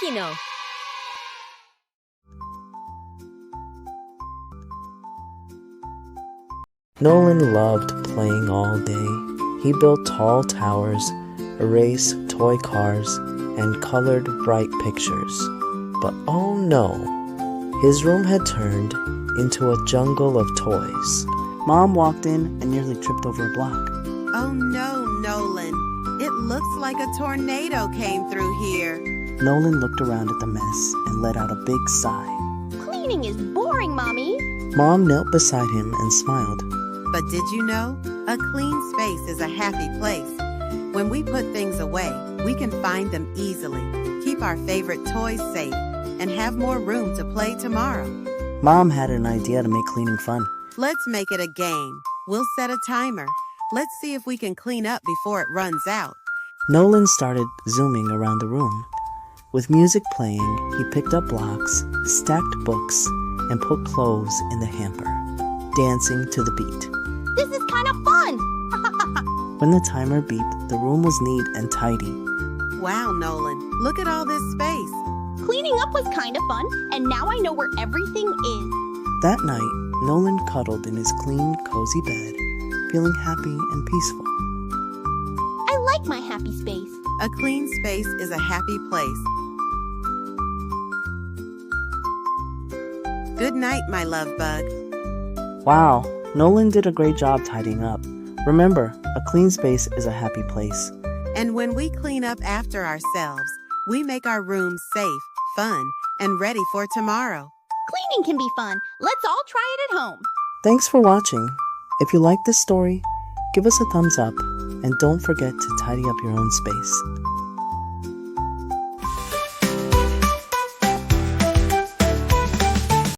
no. Nolan loved playing all day. He built tall towers, erased toy cars, and colored bright pictures. But oh no, his room had turned into a jungle of toys. Mom walked in and nearly tripped over a block. Oh no, Nolan. It looks like a tornado came through here. Nolan looked around at the mess and let out a big sigh. Cleaning is boring, Mommy. Mom knelt beside him and smiled. But did you know? A clean space is a happy place. When we put things away, we can find them easily, keep our favorite toys safe, and have more room to play tomorrow. Mom had an idea to make cleaning fun. Let's make it a game. We'll set a timer. Let's see if we can clean up before it runs out. Nolan started zooming around the room. With music playing, he picked up blocks, stacked books, and put clothes in the hamper, dancing to the beat. This is kind of fun. When the timer beeped, the room was neat and tidy. Wow, Nolan, look at all this space. Cleaning up was kind of fun, and now I know where everything is. That night, Nolan cuddled in his clean, cozy bed, feeling happy and peaceful. I like my happy space. A clean space is a happy place. Good night, my love bug. Wow, Nolan did a great job tidying up. Remember, a clean space is a happy place. And when we clean up after ourselves, we make our rooms safe, fun, and ready for tomorrow. Cleaning can be fun. Let's all try it at home. Thanks for watching. If you like this story, give us a thumbs up and don't forget to tidy up your own space.